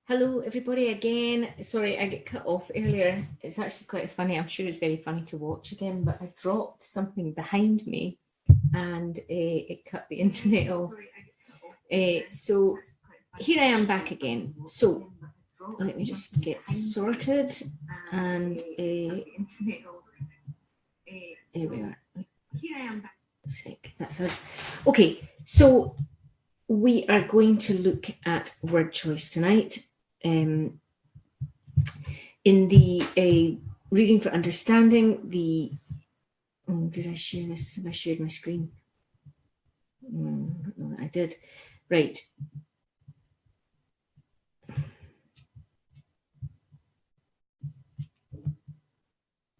Hello, everybody again. Sorry, I get cut off earlier. It's actually quite funny. I'm sure it's very funny to watch again, but I dropped something behind me and it cut the internet off. So here I am back again. So let me just get sorted and there we are. Here I am back. Sick. That's us. Okay, so we are going to look at word choice tonight. In the reading for understanding, did I share this? Have I shared my screen? No, I did. Right.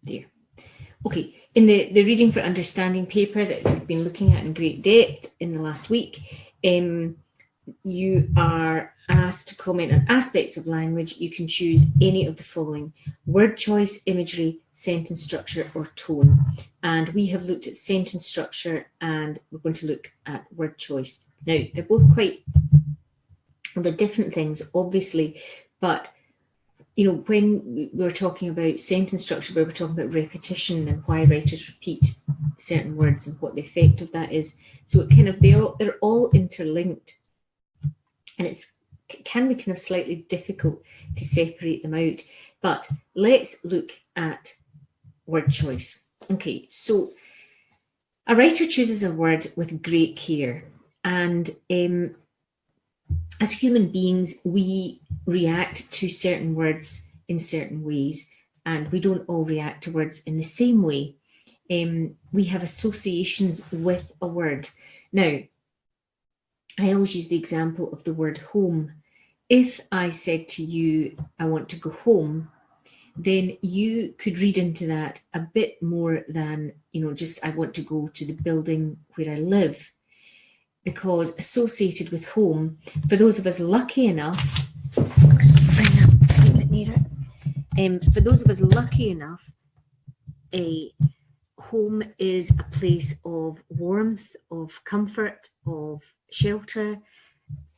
There. Okay, in the reading for understanding paper that we've been looking at in great depth in the last week, you are asked to comment on aspects of language. You can choose any of the following: word choice, imagery, sentence structure, or tone. And we have looked at sentence structure and we're going to look at word choice. Now, they're both they're different things, obviously, but when we were talking about sentence structure, we were talking about repetition and why writers repeat certain words and what the effect of that is. So they're all interlinked, and it can be kind of slightly difficult to separate them out. But let's look at word choice. Okay, so a writer chooses a word with great care, and as human beings, we react to certain words in certain ways, and we don't all react to words in the same way. We have associations with a word. Now, I always use the example of the word home. If I said to you, I want to go home, then you could read into that a bit more than, just I want to go to the building where I live. Because associated with home, for those of us lucky enough, I'm just going to bring that a bit nearer. For those of us lucky enough, a home is a place of warmth, of comfort, of shelter,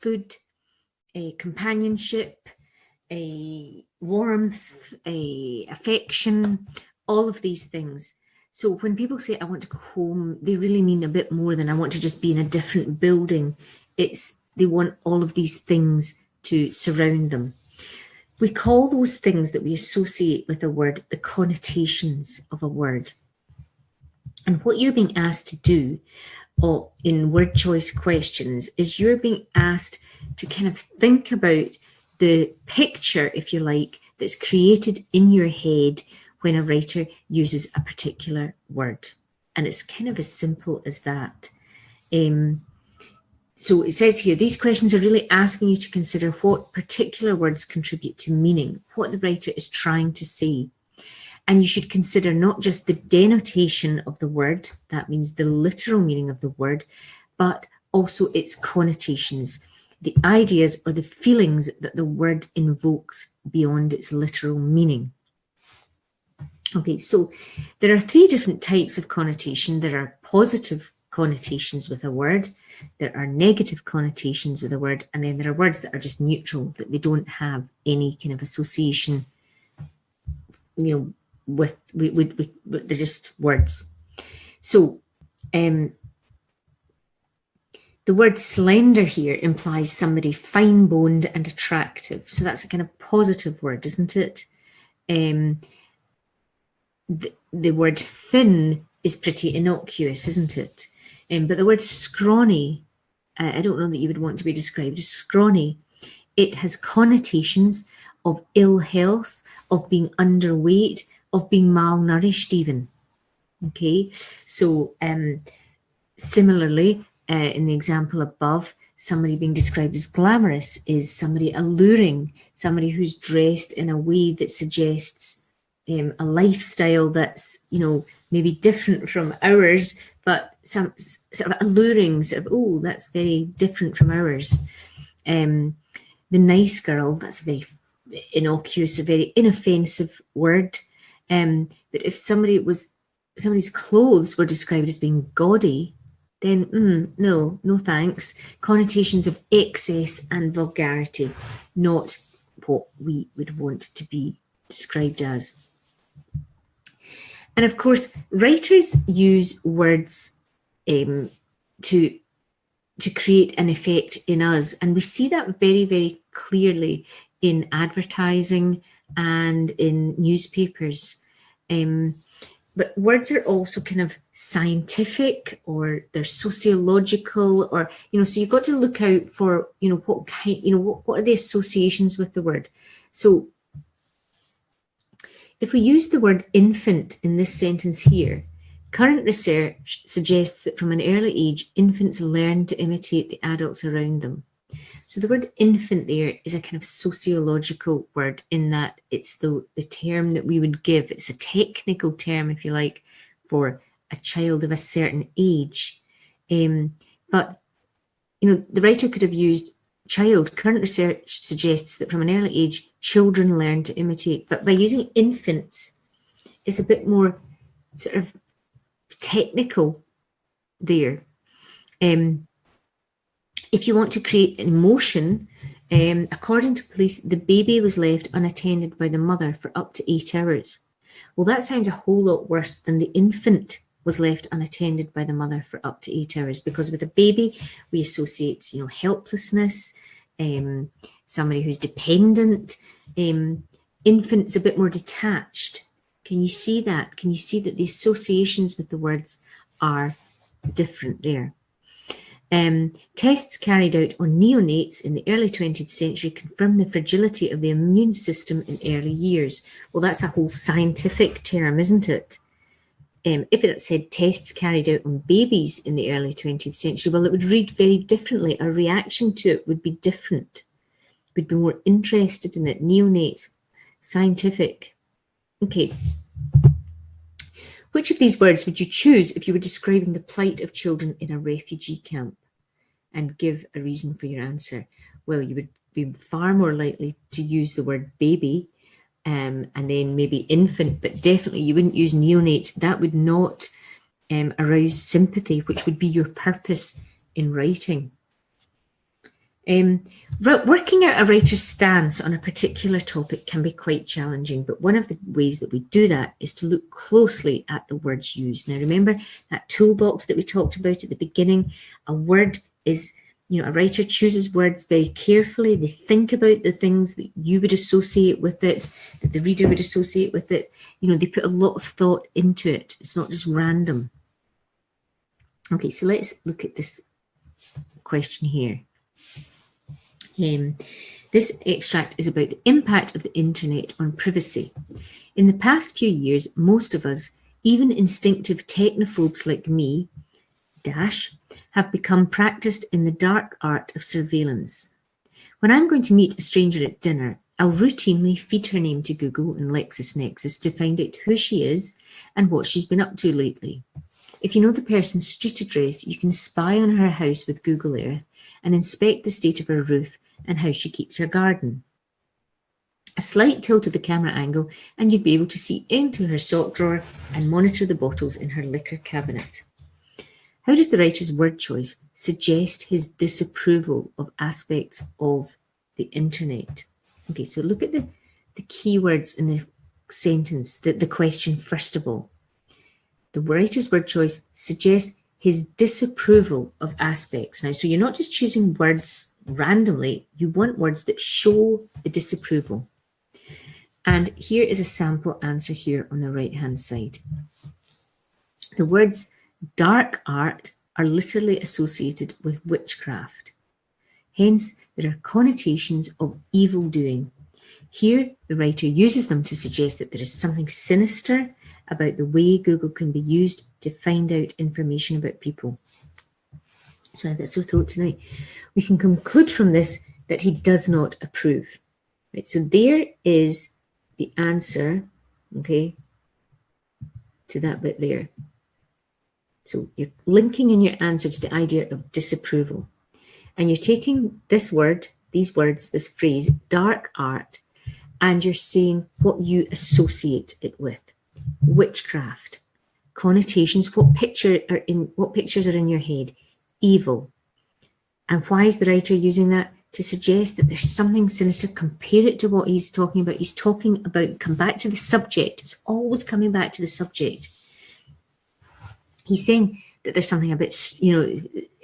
food, a companionship, a warmth, a affection, all of these things. So when people say I want to go home, they really mean a bit more than I want to just be in a different building. They want all of these things to surround them. We call those things that we associate with a word the connotations of a word. And what you're being asked to do in word choice questions is you're being asked to kind of think about the picture, if you like, that's created in your head when a writer uses a particular word. And it's kind of as simple as that. So it says here, these questions are really asking you to consider what particular words contribute to meaning, what the writer is trying to say. And you should consider not just the denotation of the word, that means the literal meaning of the word, but also its connotations, the ideas or the feelings that the word invokes beyond its literal meaning. Okay, so there are three different types of connotation. There are positive connotations with a word, there are negative connotations with a word, and then there are words that are just neutral, that they don't have any kind of association, with they're just words. So the word slender here implies somebody fine-boned and attractive. So that's a kind of positive word, isn't it? The word thin is pretty innocuous, isn't it? But the word scrawny, I don't know that you would want to be described as scrawny. It has connotations of ill health, of being underweight, of being malnourished even. Okay, so similarly, in the example above, somebody being described as glamorous is somebody alluring, somebody who's dressed in a way that suggests a lifestyle that's, maybe different from ours, but some sort of alluring, oh, that's very different from ours. The nice girl, that's a very innocuous, a very inoffensive word. But if somebody's clothes were described as being gaudy, then no thanks. Connotations of excess and vulgarity, not what we would want to be described as. And of course, writers use words to create an effect in us. And we see that very, very clearly in advertising and in newspapers. But words are also kind of scientific, or they're sociological, or, so you've got to look out for, what kind, what are the associations with the word. So if we use the word infant in this sentence here, current research suggests that from an early age, infants learn to imitate the adults around them. So the word infant there is a kind of sociological word, in that it's the term that we would give. It's a technical term, if you like, for a child of a certain age. But, the writer could have used child. Current research suggests that from an early age, children learn to imitate. But by using infants, it's a bit more sort of technical there. If you want to create emotion, according to police, the baby was left unattended by the mother for up to 8 hours. Well, that sounds a whole lot worse than the infant was left unattended by the mother for up to 8 hours, because with a baby, we associate, helplessness, somebody who's dependent. Infant's a bit more detached. Can you see that? Can you see that the associations with the words are different there? Tests carried out on neonates in the early 20th century confirm the fragility of the immune system in early years. Well, that's a whole scientific term, isn't it? If it said tests carried out on babies in the early 20th century, well, it would read very differently. Our reaction to it would be different. We'd be more interested in it. Neonates, scientific. Okay. Which of these words would you choose if you were describing the plight of children in a refugee camp? And give a reason for your answer. Well, you would be far more likely to use the word baby, and then maybe infant, but definitely you wouldn't use neonate. That would not arouse sympathy, which would be your purpose in writing. Working out a writer's stance on a particular topic can be quite challenging, but one of the ways that we do that is to look closely at the words used. Now, remember that toolbox that we talked about at the beginning? A word is, a writer chooses words very carefully. They think about the things that you would associate with it, that the reader would associate with it. They put a lot of thought into it. It's not just random. Okay, so let's look at this question here. This extract is about the impact of the internet on privacy. In the past few years, most of us, even instinctive technophobes like me, have become practiced in the dark art of surveillance. When I'm going to meet a stranger at dinner, I'll routinely feed her name to Google and LexisNexis to find out who she is and what she's been up to lately. If you know the person's street address, you can spy on her house with Google Earth and inspect the state of her roof and how she keeps her garden. A slight tilt of the camera angle and you'd be able to see into her sock drawer and monitor the bottles in her liquor cabinet. How does the writer's word choice suggest his disapproval of aspects of the internet? Okay, so look at the keywords in the sentence, the question first of all. The writer's word choice suggests his disapproval of aspects. Now, so you're not just choosing words randomly, you want words that show the disapproval. And here is a sample answer here on the right-hand side. The words dark art are literally associated with witchcraft. Hence, there are connotations of evil doing. Here, the writer uses them to suggest that there is something sinister about the way Google can be used to find out information about people. So I've got a sore throat tonight. We can conclude from this that he does not approve. Right, so there is the answer, okay, to that bit there. So you're linking in your answer to the idea of disapproval. And you're taking this word, these words, this phrase, dark art, and you're saying what you associate it with. Witchcraft, connotations, what pictures are in your head? Evil. And why is the writer using that? to suggest that there's something sinister. Compare it to what he's talking about. He's talking about, come back to the subject. It's always coming back to the subject. He's saying that there's something a bit,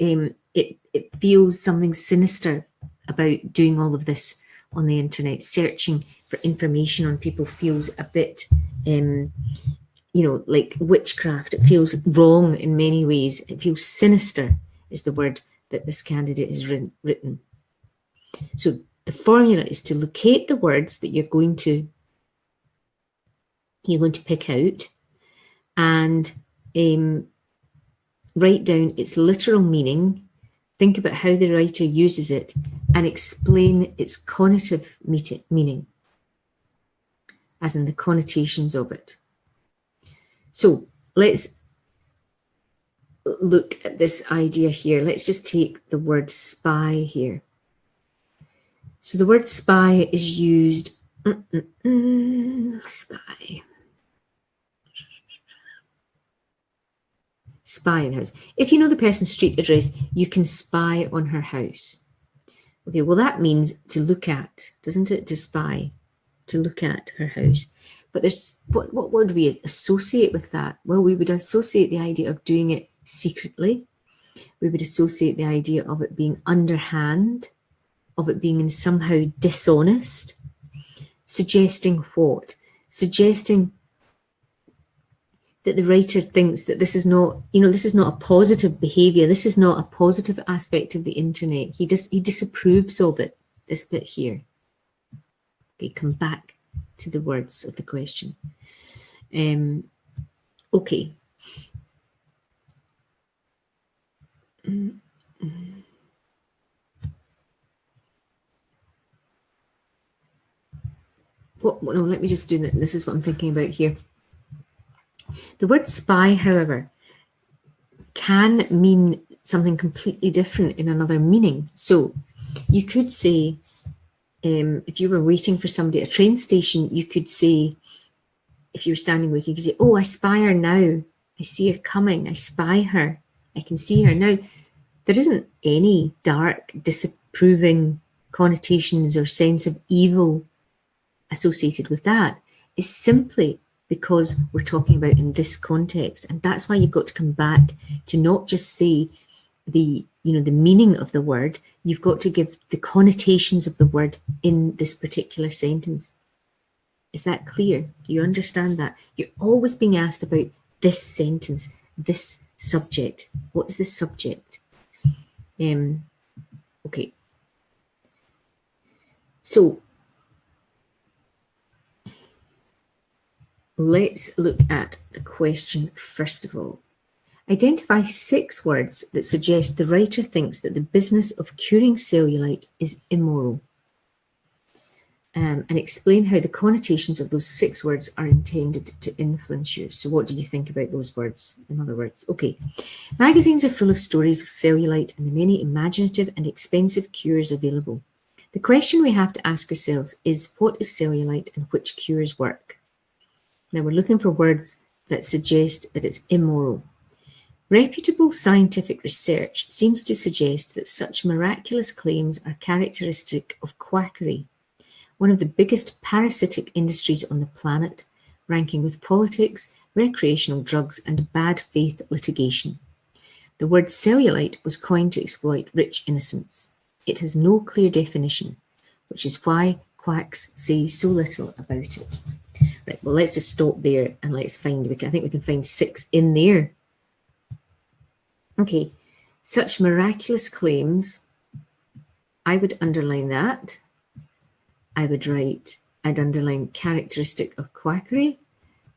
it feels something sinister about doing all of this on the internet. Searching for information on people feels a bit, like witchcraft. It feels wrong in many ways. It feels sinister is the word that this candidate has written. So the formula is to locate the words that you're going to pick out and write down its literal meaning, think about how the writer uses it, and explain its connotative meaning, as in the connotations of it. So let's look at this idea here. Let's just take the word spy here. So the word spy is used, spy. Spy in the house. If you know the person's street address, you can spy on her house. Okay, well that means to look at, doesn't it? To spy, to look at her house. But there's, what would we associate with that? Well, we would associate the idea of doing it secretly. We would associate the idea of it being underhand, of it being somehow dishonest. Suggesting what? Suggesting that the writer thinks that this is not, this is not a positive behavior. This is not a positive aspect of the internet. He disapproves of it, this bit here. Okay, come back to the words of the question. Okay. No, let me just do that. This is what I'm thinking about here. The word spy, however, can mean something completely different in another meaning. So you could say, if you were waiting for somebody at a train station, you could say, if you were standing with you, could say, oh, I spy her now. I see her coming. I spy her. I can see her now. There isn't any dark, disapproving connotations or sense of evil associated with that. It's simply because we're talking about in this context. And that's why you've got to come back to not just say the meaning of the word, you've got to give the connotations of the word in this particular sentence. Is that clear? Do you understand that? You're always being asked about this sentence, this subject. What is the subject? Okay. So let's look at the question first of all. Identify 6 words that suggest the writer thinks that the business of curing cellulite is immoral. And explain how the connotations of those 6 words are intended to influence you. So what do you think about those words, in other words? Okay. Magazines are full of stories of cellulite and the many imaginative and expensive cures available. The question we have to ask ourselves is, what is cellulite and which cures work? Now we're looking for words that suggest that it's immoral. Reputable scientific research seems to suggest that such miraculous claims are characteristic of quackery, one of the biggest parasitic industries on the planet, ranking with politics, recreational drugs, and bad faith litigation. The word cellulite was coined to exploit rich innocence. It has no clear definition, which is why quacks say so little about it. Right, well, let's just stop there and let's find, I think we can find 6 in there. Okay, such miraculous claims, I would underline that. I'd underline characteristic of quackery.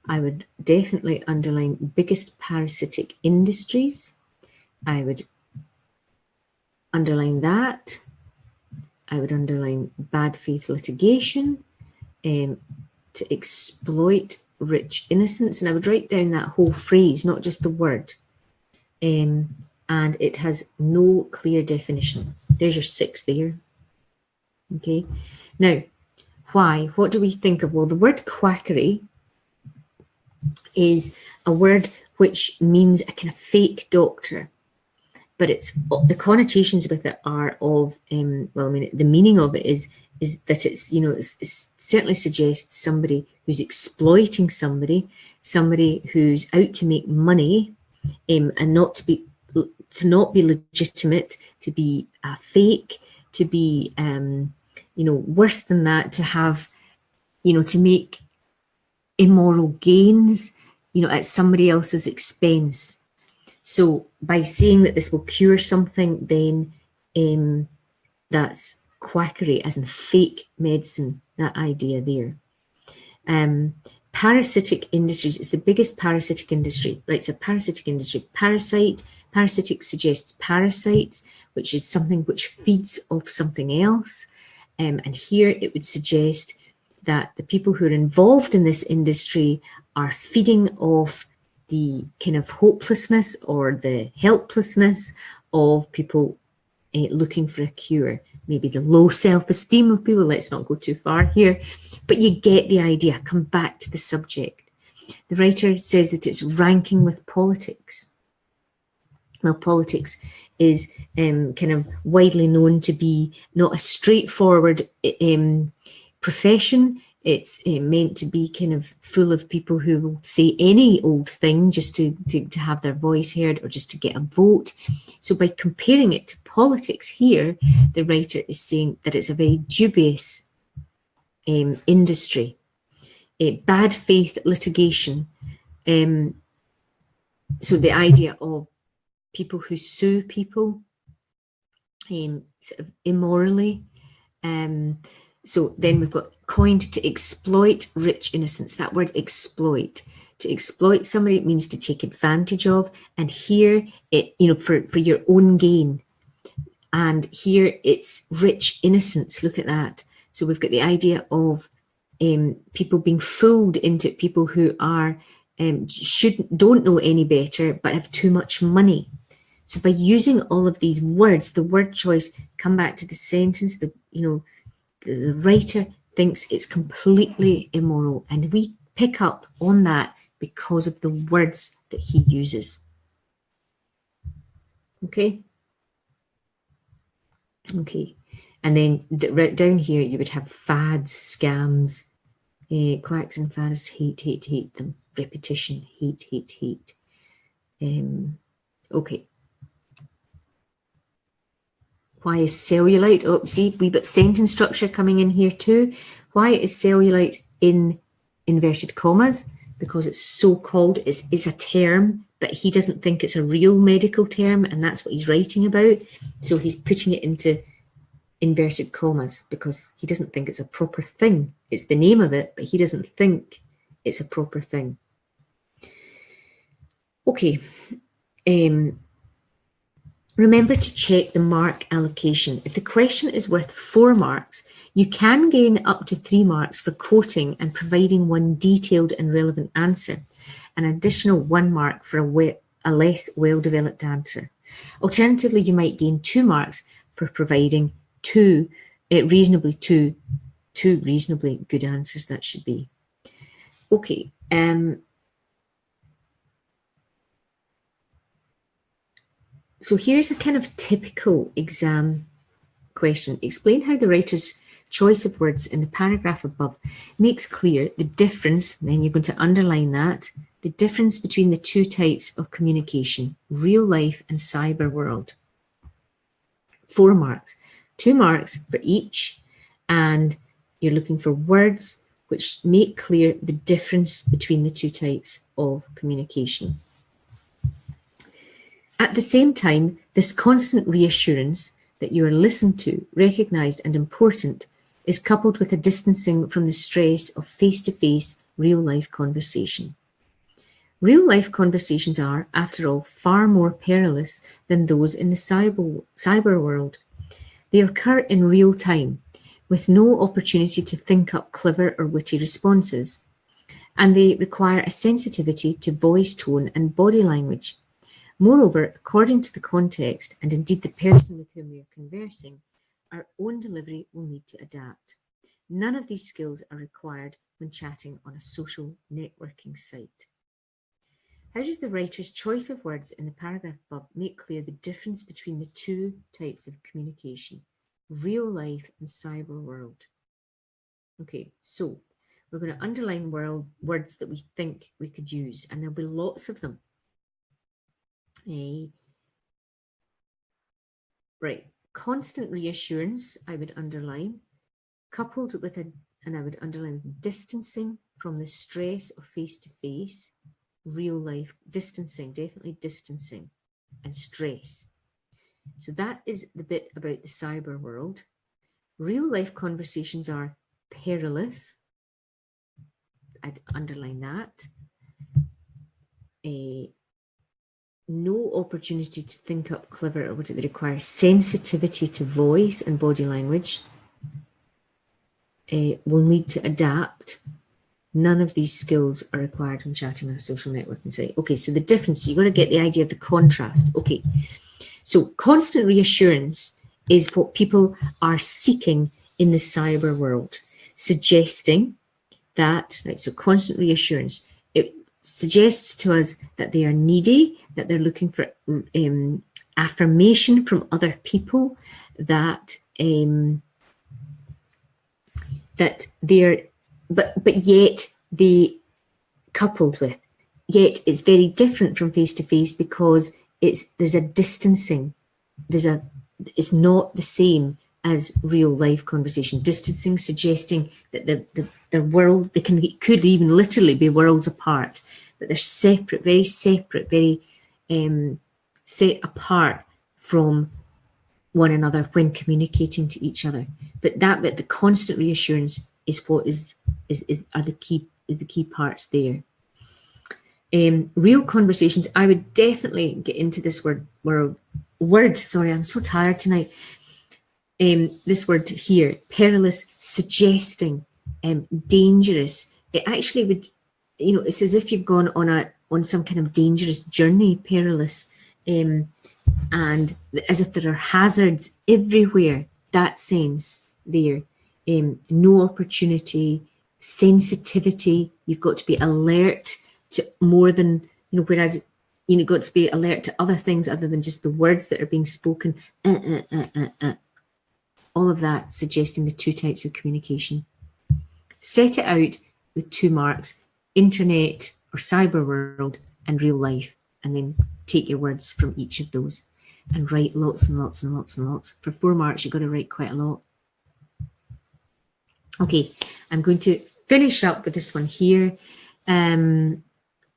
I would definitely underline biggest parasitic industries. I would underline that. I would underline bad faith litigation, to exploit rich innocence. And I would write down that whole phrase, not just the word. And it has no clear definition. There's your 6 there. Okay. Now, why? What do we think of? Well, the word quackery is a word which means a kind of fake doctor. but it's the connotations with it are of well, I mean, the meaning of it is that it's, you know, it certainly suggests somebody who's exploiting somebody who's out to make money, and not be legitimate, to be fake, to be you know, worse than that, to have, you know, to make immoral gains, you know, at somebody else's expense. So by saying that this will cure something, then that's quackery, as in fake medicine, that idea there. Parasitic industries is the biggest parasitic industry, right? So parasitic industry, parasitic suggests parasites, which is something which feeds off something else. And here it would suggest that the people who are involved in this industry are feeding off the kind of hopelessness or the helplessness of people looking for a cure. Maybe the low self-esteem of people. Let's not go too far here, but you get the idea. Come back to the subject. The writer says that it's ranking with politics. Well, politics is kind of widely known to be not a straightforward profession. It's meant to be kind of full of people who will say any old thing just to have their voice heard, or just to get a vote. So by comparing it to politics here, the writer is saying that it's a very dubious industry. Bad faith litigation. So the idea of people who sue people sort of immorally. So then we've got coined to exploit rich innocents. That word exploit. To exploit somebody, it means to take advantage of. And here, it, you know, for your own gain. And here it's rich innocents. Look at that. So we've got the idea of people being fooled into it, people who are don't know any better, but have too much money. So by using all of these words, the word choice, come back to the sentence, the writer thinks it's completely immoral, and we pick up on that because of the words that he uses. Okay. And then right down here you would have fads, scams, quacks and fads, hate them, repetition, hate. Okay. Why is cellulite? Oh, see, we've got sentence structure coming in here too. Why is cellulite in inverted commas? Because it's so called, is a term, but he doesn't think it's a real medical term, and that's what he's writing about. So he's putting it into inverted commas because he doesn't think it's a proper thing. It's the name of it, but he doesn't think it's a proper thing. Okay. Remember to check the mark allocation. If the question is worth 4 marks, you can gain up to 3 marks for quoting and providing one detailed and relevant answer, an additional 1 mark for a less well-developed answer. Alternatively, you might gain 2 marks for providing two reasonably good answers, that should be. Okay. So here's a kind of typical exam question. Explain how the writer's choice of words in the paragraph above makes clear the difference, and then you're going to underline that, the difference between the 2 types of communication, real life and cyber world. 4 marks, 2 marks for each, and you're looking for words which make clear the difference between the 2 types of communication. At the same time, this constant reassurance that you are listened to, recognised and important is coupled with a distancing from the stress of face-to-face real-life conversation. Real-life conversations are, after all, far more perilous than those in the cyber world. They occur in real time, with no opportunity to think up clever or witty responses, and they require a sensitivity to voice tone and body language. Moreover, according to the context, and indeed the person with whom we are conversing, our own delivery will need to adapt. None of these skills are required when chatting on a social networking site. How does the writer's choice of words in the paragraph above make clear the difference between the two types of communication, real life and cyber world? Okay, so we're going to underline words that we think we could use, and there'll be lots of them. Right, constant reassurance, I would underline, coupled with and I would underline distancing from the stress of face-to-face, real life, distancing, definitely distancing, and stress. So that is the bit about the cyber world. Real life conversations are perilous. I'd underline that. No opportunity to think up clever or what it requires sensitivity to voice and body language. Will need to adapt. None of these skills are required when chatting on a social networking site. Okay, so the difference, you've got to get the idea of the contrast. Okay, so constant reassurance is what people are seeking in the cyber world, suggesting that, right, so constant reassurance, it suggests to us that they are needy, that they're looking for affirmation from other people, that that they're, but yet they coupled with, yet it's very different from face to face because there's a distancing, it's not the same as real life conversation. Distancing suggesting that the world, could even literally be worlds apart, but they're separate, very set apart from one another when communicating to each other. But that bit, the constant reassurance, is what are the key parts there. Real conversations, I would definitely get into this word. Sorry, I'm so tired tonight. This word here, perilous, suggesting, dangerous. It actually would, it's as if you've gone on some kind of dangerous journey, perilous, and as if there are hazards everywhere. That sense there. No opportunity, sensitivity. You've got to be alert to more than, whereas you've got to be alert to other things other than just the words that are being spoken. All of that suggesting the two types of communication. Set it out with 2 marks, internet or cyber world and real life, and then take your words from each of those and write lots and lots and lots and lots. For 4 marks, you've got to write quite a lot. Okay, I'm going to finish up with this one here.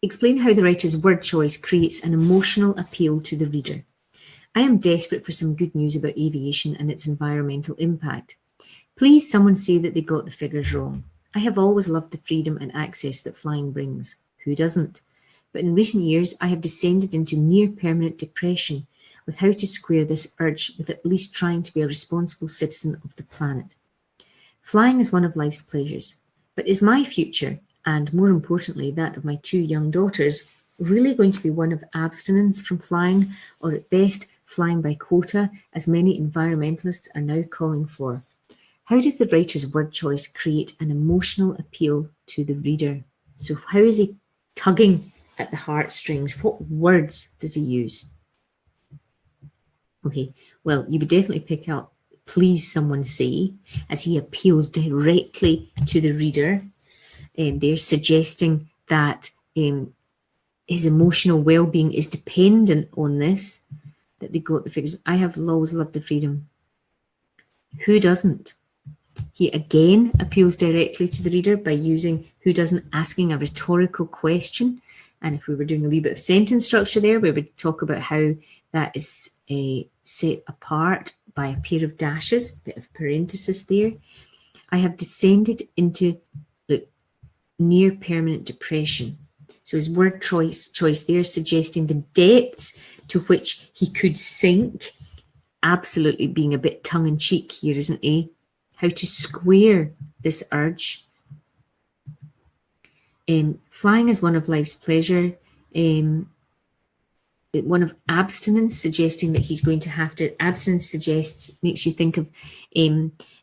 Explain how the writer's word choice creates an emotional appeal to the reader. I am desperate for some good news about aviation and its environmental impact. Please someone say that they got the figures wrong. I have always loved the freedom and access that flying brings. Who doesn't? But in recent years, I have descended into near permanent depression with how to square this urge with at least trying to be a responsible citizen of the planet. Flying is one of life's pleasures, but is my future, and more importantly that of my 2 young daughters, really going to be one of abstinence from flying, or at best flying by quota, as many environmentalists are now calling for? How does the writer's word choice create an emotional appeal to the reader? So how is he tugging at the heartstrings? What words does he use? Okay, well, you would definitely pick up please someone say, as he appeals directly to the reader. They're suggesting that his emotional well-being is dependent on this, that they got the figures. I have always loved the freedom. Who doesn't? He again appeals directly to the reader by using who doesn't, asking a rhetorical question. And if we were doing a wee bit of sentence structure there, we would talk about how that is set apart by a pair of dashes, a bit of parenthesis there. I have descended into the near permanent depression. So his word choice there suggesting the depths to which he could sink, absolutely being a bit tongue-in-cheek here, isn't he? How to square this urge. Flying is one of life's pleasure. One of abstinence, suggesting that he's going to have to, abstinence suggests, makes you think of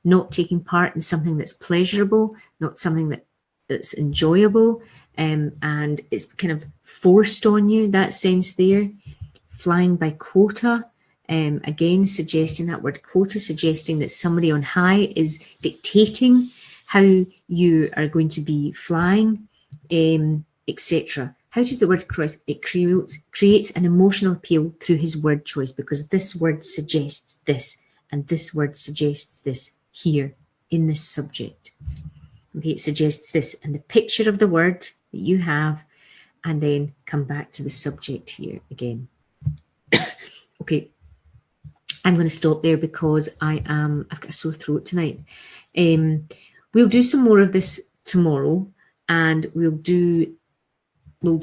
not taking part in something that's pleasurable, not something that's enjoyable, and it's kind of forced on you, that sense there. Flying by quota, again suggesting that word quota, suggesting that somebody on high is dictating how you are going to be flying, etc. How does the word cross? It creates an emotional appeal through his word choice, because this word suggests this, and this word suggests this here in this subject. Okay, it suggests this, and the picture of the word that you have, and then come back to the subject here again. Okay, I'm going to stop there because I've got a sore throat tonight. We'll do some more of this tomorrow, and we'll do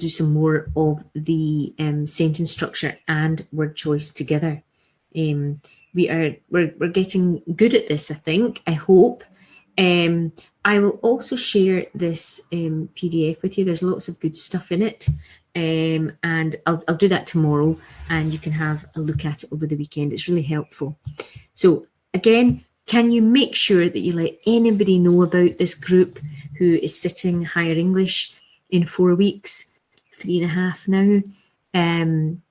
some more of the sentence structure and word choice together. We're getting good at this, I think. I hope. I will also share this PDF with you. There's lots of good stuff in it, and I'll do that tomorrow, and you can have a look at it over the weekend. It's really helpful. So again, can you make sure that you let anybody know about this group who is sitting Higher English in 4 weeks, 3.5 now, and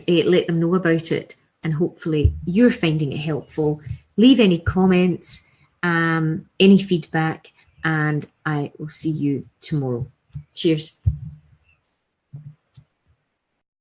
let them know about it. And hopefully you're finding it helpful. Leave any comments, any feedback, and I will see you tomorrow. Cheers.